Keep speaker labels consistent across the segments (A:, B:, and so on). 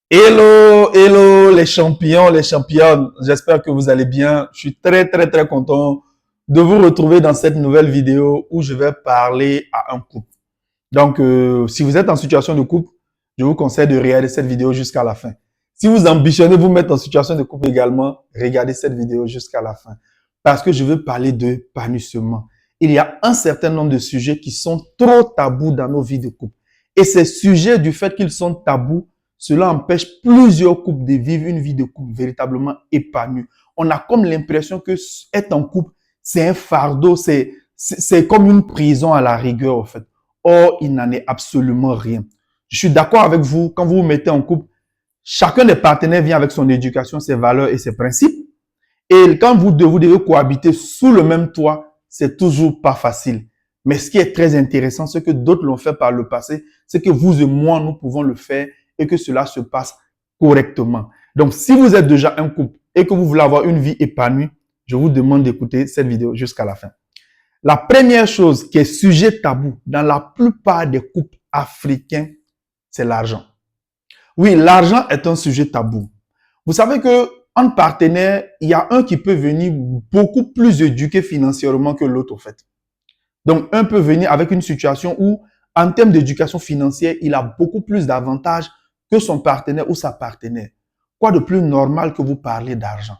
A: Hello, hello les champions, les championnes. J'espère que vous allez bien. Je suis très content de vous retrouver dans cette nouvelle vidéo où je vais parler à un couple. Donc, si vous êtes en situation de couple, je vous conseille de regarder cette vidéo jusqu'à la fin. Si vous ambitionnez vous mettre en situation de couple également, regardez cette vidéo jusqu'à la fin. Parce que je veux parler de panissement. Il y a un certain nombre de sujets qui sont trop tabous dans nos vies de couple. Et ces sujets, du fait qu'ils sont tabous, cela empêche plusieurs couples de vivre une vie de couple véritablement épanouie. On a comme l'impression que être en couple, c'est un fardeau, c'est comme une prison à la rigueur, en fait. Or, il n'en est absolument rien. Je suis d'accord avec vous, quand vous vous mettez en couple, chacun des partenaires vient avec son éducation, ses valeurs et ses principes. Et quand vous devez cohabiter sous le même toit, c'est toujours pas facile. Mais ce qui est très intéressant, ce que d'autres l'ont fait par le passé, c'est que vous et moi, nous pouvons le faire et que cela se passe correctement. Donc, si vous êtes déjà un couple et que vous voulez avoir une vie épanouie, je vous demande d'écouter cette vidéo jusqu'à la fin. La première chose qui est sujet tabou dans la plupart des couples africains, c'est l'argent. Oui, l'argent est un sujet tabou. Vous savez que entre partenaires, il y a un qui peut venir beaucoup plus éduqué financièrement que l'autre, en fait. Donc, un peut venir avec une situation où, en termes d'éducation financière, il a beaucoup plus d'avantages que son partenaire ou sa partenaire. Quoi de plus normal que vous parlez d'argent?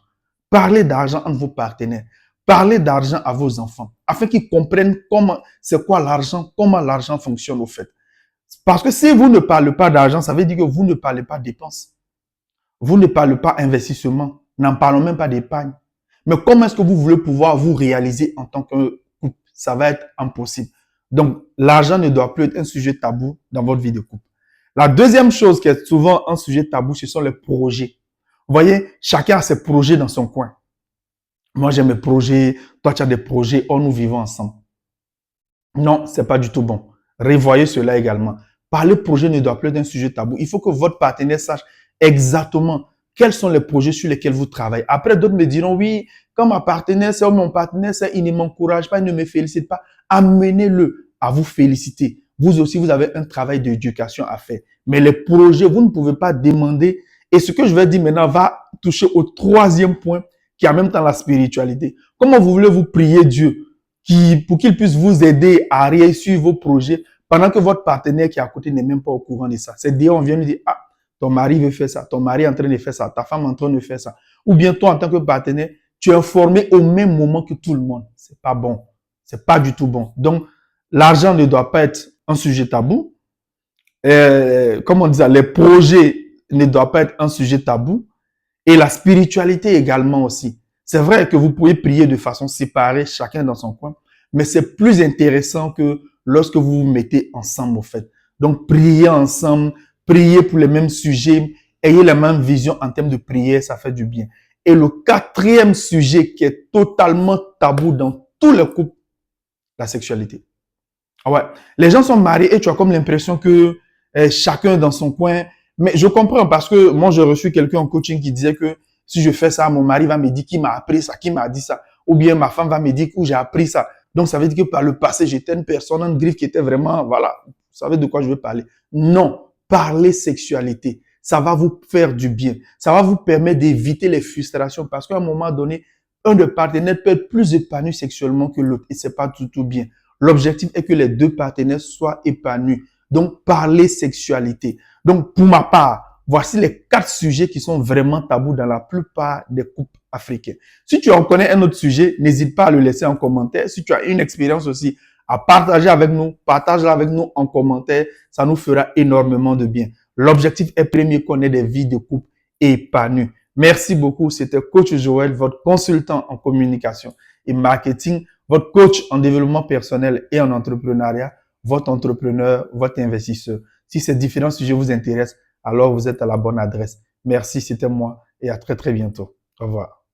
A: Parlez d'argent entre vos partenaires. Parlez d'argent à vos enfants, afin qu'ils comprennent comment, c'est quoi l'argent, comment l'argent fonctionne au fait. Parce que si vous ne parlez pas d'argent, ça veut dire que vous ne parlez pas dépenses. Vous ne parlez pas investissement. N'en parlons même pas d'épargne. Mais comment est-ce que vous voulez pouvoir vous réaliser en tant que couple? Ça va être impossible. Donc, l'argent ne doit plus être un sujet tabou dans votre vie de couple. La deuxième chose qui est souvent un sujet tabou, ce sont les projets. Vous voyez, chacun a ses projets dans son coin. Moi, j'ai mes projets, toi, tu as des projets, oh, nous vivons ensemble. Non, c'est pas du tout bon. Revoyez cela également. Parler projet ne doit plus être un sujet tabou. Il faut que votre partenaire sache exactement quels sont les projets sur lesquels vous travaillez. Après, d'autres me diront, oui, quand ma partenaire, c'est mon partenaire, il ne m'encourage pas, il ne me félicite pas. Amenez-le à vous féliciter. Vous aussi, vous avez un travail d'éducation à faire. Mais les projets, vous ne pouvez pas demander. Et ce que je vais dire maintenant va toucher au troisième point, qui est en même temps la spiritualité. Comment vous voulez vous prier Dieu pour qu'il puisse vous aider à réussir vos projets pendant que votre partenaire qui est à côté n'est même pas au courant de ça? C'est dire, on vient lui dire, ah, ton mari veut faire ça, ton mari est en train de faire ça, ta femme est en train de faire ça. Ou bien toi, en tant que partenaire, tu es informé au même moment que tout le monde. C'est pas bon. C'est pas du tout bon. Donc, l'argent ne doit pas être un sujet tabou. Comme on disait, les projets ne doivent pas être un sujet tabou. Et la spiritualité également aussi. C'est vrai que vous pouvez prier de façon séparée, chacun dans son coin, mais c'est plus intéressant que lorsque vous vous mettez ensemble, au fait. Donc, priez ensemble, priez pour les mêmes sujets, ayez la même vision en termes de prière, ça fait du bien. Et le quatrième sujet qui est totalement tabou dans tous les couples, la sexualité. Ah ouais. Les gens sont mariés et tu as comme l'impression que chacun dans son coin. Mais je comprends parce que moi, j'ai reçu quelqu'un en coaching qui disait que si je fais ça, mon mari va me dire qui m'a appris ça, qui m'a dit ça. Ou bien ma femme va me dire où j'ai appris ça. Donc, ça veut dire que par le passé, j'étais une personne, un griffe qui était vraiment, voilà, vous savez de quoi je veux parler. Non, parlez sexualité. Ça va vous faire du bien. Ça va vous permettre d'éviter les frustrations parce qu'à un moment donné, un des partenaires peut être plus épanoui sexuellement que l'autre et c'est pas tout bien. L'objectif est que les deux partenaires soient épanouis. Donc, parler sexualité. Donc, pour ma part, voici les 4 sujets qui sont vraiment tabous dans la plupart des couples africains. Si tu en connais un autre sujet, n'hésite pas à le laisser en commentaire. Si tu as une expérience aussi à partager avec nous, partage-la avec nous en commentaire. Ça nous fera énormément de bien. L'objectif est premier qu'on ait des vies de couple épanouies. Merci beaucoup. C'était Coach Joël, votre consultant en communication et marketing, votre coach en développement personnel et en entrepreneuriat, votre entrepreneur, votre investisseur. Si ces différents sujets vous intéressent, alors vous êtes à la bonne adresse. Merci, c'était moi et à très bientôt. Au revoir.